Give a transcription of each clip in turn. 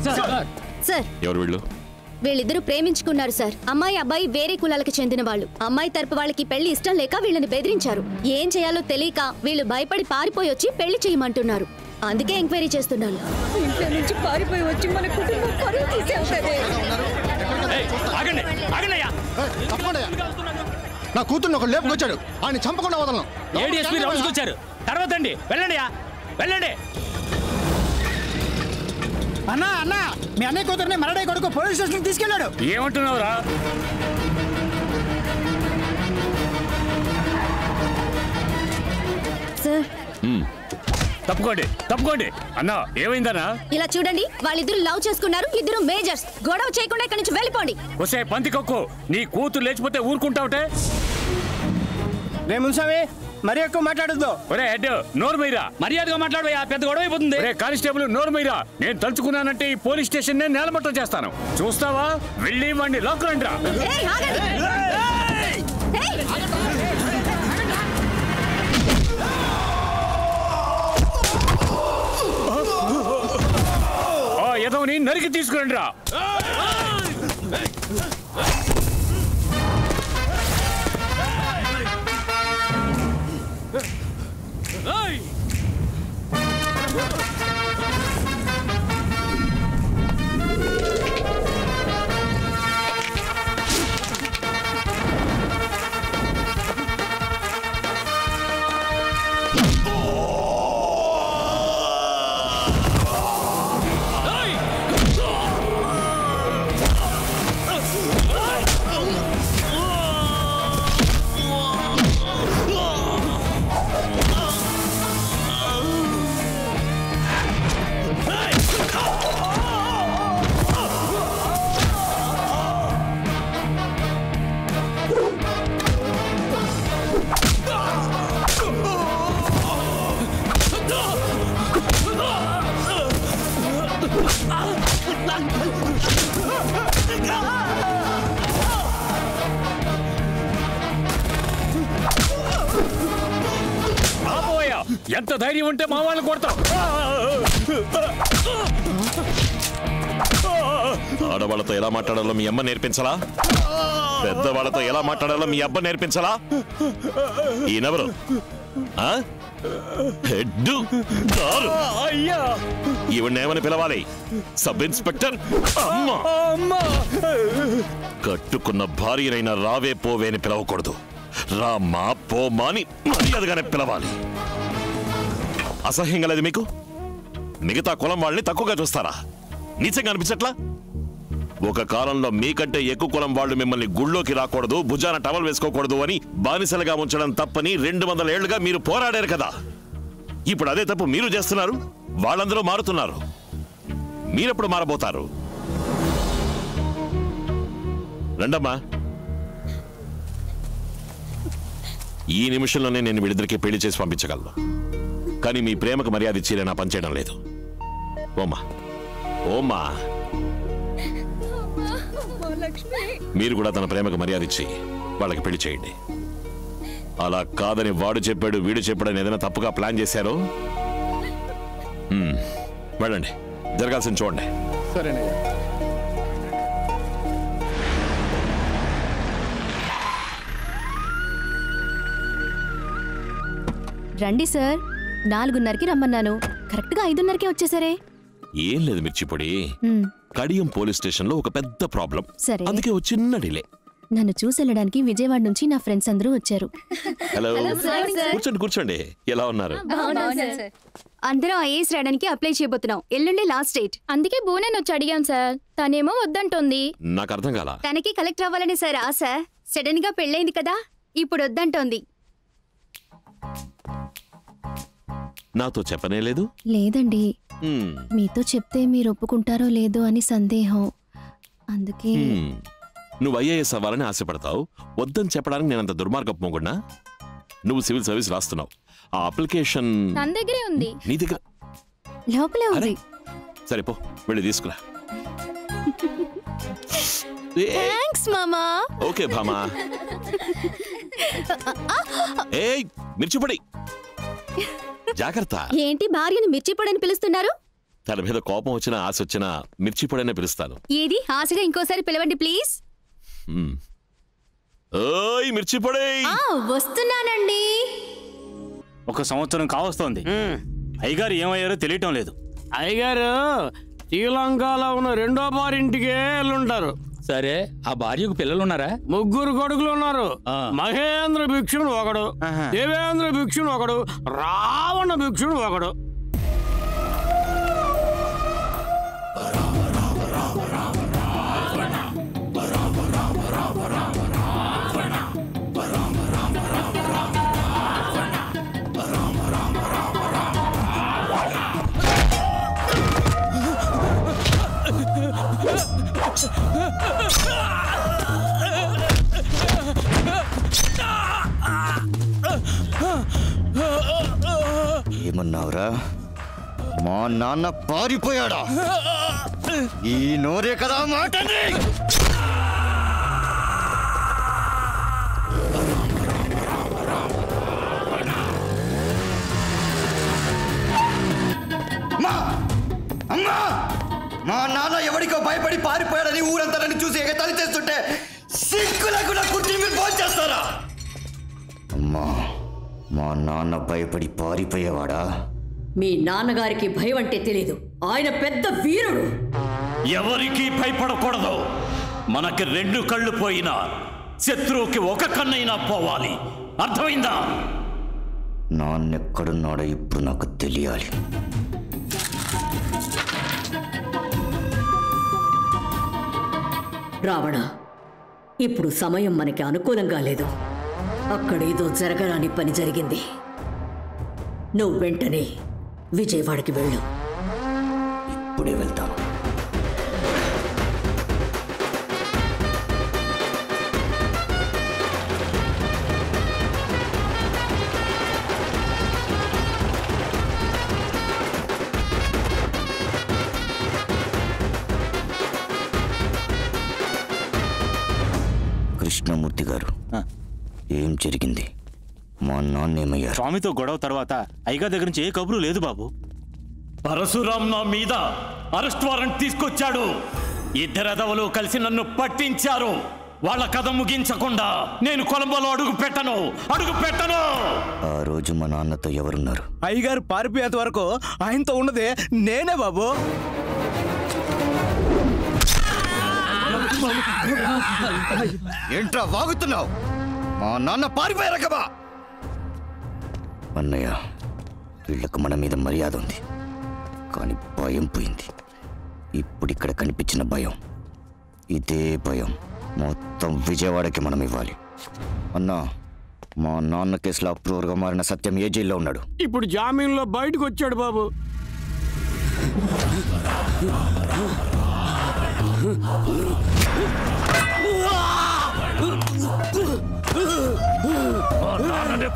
Sir ఎవరు వీళ్ళు? వీళ్ళిద్దరూ ప్రేమించుకున్నారు సార్. అమ్మాయి అబ్బాయి వేరే కులాలకు చెందిన వాళ్ళు. అమ్మాయి తరపు వాళ్ళకి పెళ్లి ఇష్టం లేక వీళ్ళని బెదిరించారు. ఏం చేయాలో తెలియక వీళ్ళు భయపడి పారిపోయి వచ్చి పెళ్లి చేయమంటున్నారు. అందుకే ఎంక్వైరీ చేస్తున్నాను. ఇంట్లో నుంచి పారిపోయి వచ్చి మన కుటుంబం పరువు తీసేస్తారే. నా కూతుర్ని ఒక లేపుకొచ్చాడు. ఆయన చంపకుండా వదలను. ఏడీఎస్పీ రౌండ్స్కి వచ్చారు. తర్వాత అండి వెళ్ళండి వెళ్ళండి. అన్నా అన్నా మీ అన్నయ్య కూతురుని మరడే కొడుకు పోలీస్ స్టేషన్ తీసుకెళ్ళాడు. ఏమంటున్నావురా? సార్ తప్పుకోండి అన్నా. ఏమైందన్నా? ఇలా చూడండి, వాళ్ళిద్దరు లవ్ చేసుకున్నారు. ఇద్దరు మేజర్స్. గొడవ చేయకుండా ఇక్కడి నుంచి వెళ్ళిపోండి. వసే పందికొక్కు, నీ కూతురు లేచిపోతే ఊరుకుంటావుటే? రే మున్సామి, మరి ఎక్కువ మాట్లాడద్దు. ఒరే హెడ్, నోరు మీరా. మర్యాదగా మాట్లాడబోయా, పెద్ద గొడవ అయిపోతుంది. కానిస్టేబుల్, నోరు మీరా. నేను తలుచుకున్నానంటే ఈ పోలీస్ స్టేషన్ నేను నేలమట్టం చేస్తాను. చూస్తావా? వెళ్ళి వాడిని లాక్ రండి రా. ఏదో నీ నరికి తీసుకురండి రా. ఎంత ధైర్యం ఉంటే మా వాళ్ళని కొడతాం. ఆడవాళ్ళతో ఎలా మాట్లాడాలో మీ అమ్మ నేర్పించలా? పెద్దవాళ్ళతో ఎలా మాట్లాడాలో మీ అబ్బ నేర్పించలా? ఈయనెవరు? ఈవిడేమని పిలవాలి? Sub inspector? కట్టుకున్న భార్యనైనా రావే పోవే అని పిలవకూడదు. రామా పోమా అని మర్యాదగానే పిలవాలి. అసహ్యంగా లేదు మీకు? మిగతా కులం వాళ్ళని తక్కువగా చూస్తారా? నీచంగా అనిపించట్లా? ఒక కాలంలో మీకంటే ఎక్కువ కులం వాళ్ళు మిమ్మల్ని గుళ్ళోకి రాకూడదు, భుజాన టవల్ వేసుకోకూడదు అని బానిసలుగా ఉంచడం తప్పని 200 ఏళ్లుగా మీరు పోరాడారు కదా. ఇప్పుడు అదే తప్పు మీరు చేస్తున్నారు. వాళ్ళందరూ మారుతున్నారు. మీరెప్పుడు మారబోతారు? రండమ్మా. ఈ నిమిషంలోనే నేను వీళ్ళిద్దరికీ పెళ్లి చేసి పంపించగలను. కానీ మీ ప్రేమకు మర్యాద ఇచ్చేలా నా పనిచేయడం లేదు. ఓమ్మా ఓమ్మా, మీరు కూడా తన ప్రేమకు మర్యాద ఇచ్చి వాళ్ళకి పెళ్లి చేయండి. అలా కాదని వాడు చెప్పాడు వీడు చెప్పాడని ఏదైనా తప్పుగా ప్లాన్ చేశారో వెళ్ళండి, జరగాల్సింది చూడండి. సరేనయ్యా. రండి సార్. 4:30కి రమ్మన్నాను. కరెక్ట్గా 5:30కే వచ్చేసరే. ఏం లేదు మిర్చిపొడి, కడియం పోలీస్ స్టేషన్ లో ఒక పెద్ద ప్రాబ్లం. సరే, అందుకే ఒక చిన్న డిలే. నన్ను చూసి వెళ్ళడానికి విజయవాడ నుంచి నా ఫ్రెండ్స్ అందరూ వచ్చారు. హలో, కూర్చోండి కూర్చోండి. ఎలా ఉన్నారు? అందరూ ఐఏఎస్ రాయడానికి అప్లై చేయబోతున్నాం. ఎల్లుండి లాస్ట్ డేట్. అందుకే బోనని వచ్చి అడిగాం సార్. తనేమో వద్దంటోంది. నాకు అర్థం కాలా. తనకి కలెక్టర్ అవ్వాలని సార్ ఆశ. సడన్ గా పెళ్ళైంది కదా, ఇప్పుడు వద్దంటోంది. నాతో చెప్పనే లేదు? లేదండి, మీతో చెప్తే మీరు ఒప్పుకుంటారో లేదో అని సందేహం. అందుకే. నువ్వు ఐఏఎస్ అవ్వాలని ఆశపడతావు, వద్దని చెప్పడానికి నేనంత దుర్మార్గపు మొగుడ్నా? నువ్వు సివిల్ సర్వీస్ రాస్తున్నావు. ఆ అప్లికేషన్ నా దగ్గరే ఉంది. నీ దగ్గర లోపలే ఉంది. సరే పో, వెళ్ళి తీసుకురా. థాంక్స్ మామా. ఓకే భామా. ఏయ్ మిర్చిపొడి, జాగ్రత్త. ఏంటి భార్యను మిర్చిపొడని పిలుస్తున్నారు? తన మీద కోపం వచ్చినా ఆశ వచ్చినా మిర్చిపొడైనా పిలుస్తాను. ఏది ఆశగా ఇంకోసారి పిలవండి ప్లీజ్. ఓయ్ మిర్చిపొడి. వస్తున్నానండి. 1 సంవత్సరం కావస్తోంది. అయ్యగారు ఏమయ్యారో తెలియటం లేదు. అయ్యగారు శ్రీలంకలో ఉన్న 2వ భార్యింటికే వెళ్ళుంటారు. సరే, ఆ భార్యకు పిల్లలున్నారా? 3 కొడుకులు ఉన్నారు. మహేంద్ర భిక్షుడు ఒకడు, దేవేంద్ర భిక్షుడు ఒకడు, రావణ భిక్షుడు ఒకడు. ఏమన్నావురా? మా నాన్న పారిపోయాడా? ఈ నోరే కదా మాటని. అమ్మా, మా నాన్న ఎవరికో భయపడి పారిపోయాడని ఊరంతా నన్ను చూసి ఎగతాళి చేస్తుంటే సిగ్గులకు నా కుర్చీ మీరు ఫోన్ చేస్తారా? అమ్మా, మా నాన్న భయపడి పారిపోయేవాడా? మీ నాన్నగారికి భయం అంటే తెలీదు. ఆయన పెద్ద వీరుడు. ఎవరికి భయపడకూడదు. మనకి 2 కళ్ళు పోయినా శత్రువుకి 1 కన్నైనా పోవాలి. అర్థమైందా? నాన్నెక్కడున్నాడో ఇప్పుడు నాకు తెలియాలి. రావణ, ఇప్పుడు సమయం మనకి అనుకూలంగా లేదు. అక్కడేదో జరగరాని పని జరిగింది. నువ్వు వెంటనే విజయవాడకి వెళ్ళు. ఇప్పుడే వెళ్తాను. కృష్ణమూర్తి గారు, ఏం జరిగింది? మా నాన్న ఏమయ్యారు? స్వామితో గొడవ తర్వాత అయ్యగారి దగ్గర నుంచి ఏ కబురు లేదు బాబు. పరశురాం నా మీద అరెస్ట్ వారెంట్ తీసుకొచ్చాడు. 2 ఎదవలు కలిసి నన్ను పట్టించారు. వాళ్ళ కథ ముగించకుండా నేను కొలంబోలో అడుగు పెట్టను. ఆ రోజు మా నాన్నతో ఎవరున్నారు? అయ్యగారు పారిపోయేంత వరకు ఆయనతో ఉన్నదే నేనే బాబు. ఏంట్రా వాగుతున్నావు? మా నాన్న పారిపోయారా కబా? అన్నయ్య, వీళ్ళకు మన మీద మర్యాద ఉంది, కానీ భయం పోయింది. ఇప్పుడు ఇక్కడ కనిపించిన భయం, ఇదే భయం మొత్తం విజయవాడకి మనం ఇవ్వాలి. అన్నా, మా నాన్న కేసులో అప్రూవర్గా మారిన సత్యం ఏ జైల్లో ఉన్నాడు? ఇప్పుడు జామీన్లో బయటకు వచ్చాడు బాబు.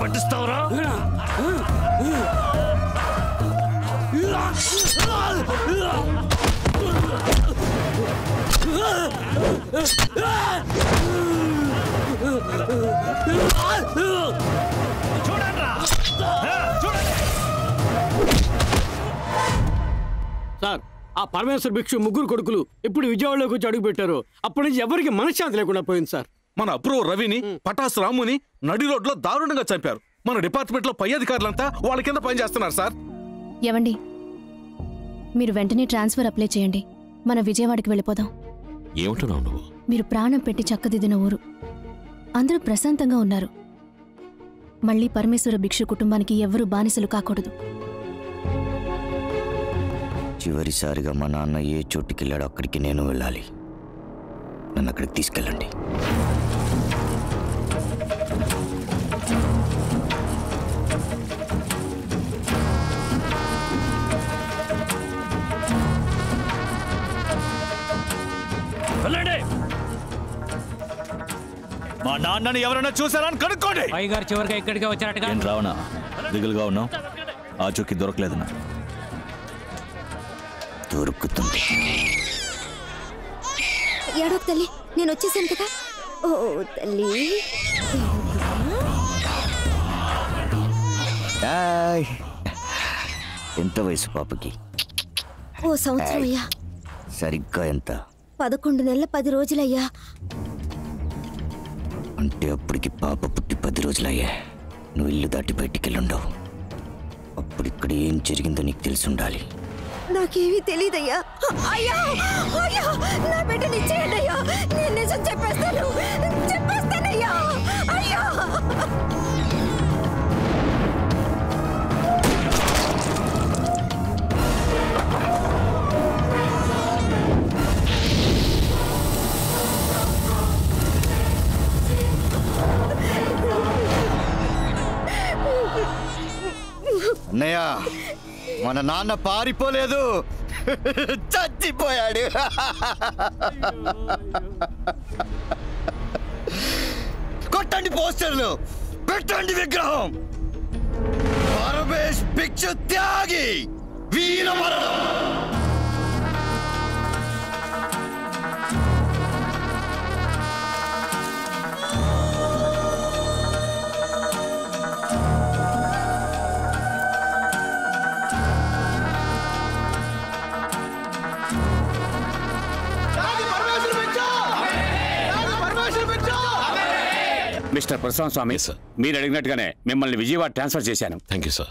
పట్టిస్తావురా? సార్, ఆ పరమేశ్వర భిక్షు 3 కొడుకులు ఇప్పుడు విజయవాడలోకి వచ్చి అడుగు పెట్టారు. అప్పటి నుంచి ఎవరికి మనశ్శాంతి లేకుండా పోయింది సార్. మన అప్రూవ్ రవిని, పటాస్ రాముని నడి రోడ్లో దారుణంగా చంపారు. మన డిపార్ట్మెంట్ లో పై అధికారులంతా వాళ్ళ కింద పనిచేస్తున్నారు సార్. ఏవండి, మీరు వెంటనే ట్రాన్స్ఫర్ అప్లై చేయండి. మన విజయవాడకి వెళ్ళిపోదాం. ఏమంటున్నావు నువ్వు? మీరు ప్రాణం పెట్టి చక్కదిద్దిన ఊరు, అందరూ ప్రశాంతంగా ఉన్నారు. మళ్ళీ పరమేశ్వర భిక్షు కుటుంబానికి ఎవ్వరూ బానిసలు కాకూడదు. చివరిసారిగా మా నాన్న ఏ చోటుకెళ్ళాడో అక్కడికి నేను వెళ్ళాలి. నన్ను అక్కడికి తీసుకెళ్ళండి. వెళ్ళండి. మా నాన్నని ఎవరైనా చూసారా అని కనుక్కోండి. అయ్యగారు చివరిగా ఇక్కడికే వచ్చారటగా. ఏం రావణ, దిగులుగా ఉన్నావు? ఆ చుక్కి దొరకలేదు నా. దొరుకుతుంది. ఏడో తల్లి, నేను వచ్చేసాను కదా. ఓ తల్లి, ఎంత వయసు పాపకి? ఓ సంవత్సరం అయ్యా. సరిగ్గా ఎంత? 11 నెలల 10 రోజులయ్యా. అంటే అప్పటికి పాప పుట్టి 10 రోజులయ్యా. నువ్వు ఇల్లు దాటి బయటికెళ్ళుండవు. అప్పుడు ఇక్కడ ఏం జరిగిందో నీకు తెలిసి ఉండాలి. నాకేమీ తెలీదయ్యా. అయ్యా అయ్యా, నా బిడ్డని ఇచ్చేయండి అయ్యా. నేను నిజం చెప్పేస్తానయ్యా. అయ్యా అన్నయ్య, మన నాన్న పారిపోలేదు, చచ్చిపోయాడు. కొట్టండి పోస్టర్లు, పెట్టండి విగ్రహం. పరమేశ్ భిక్షు త్యాగి వీర మరణం. మిస్టర్ ప్రశాంత్ స్వామి, మీరు అడిగినట్టుగానే మిమ్మల్ని విజయవాడ ట్రాన్స్ఫర్ చేశాను. Thank you sir.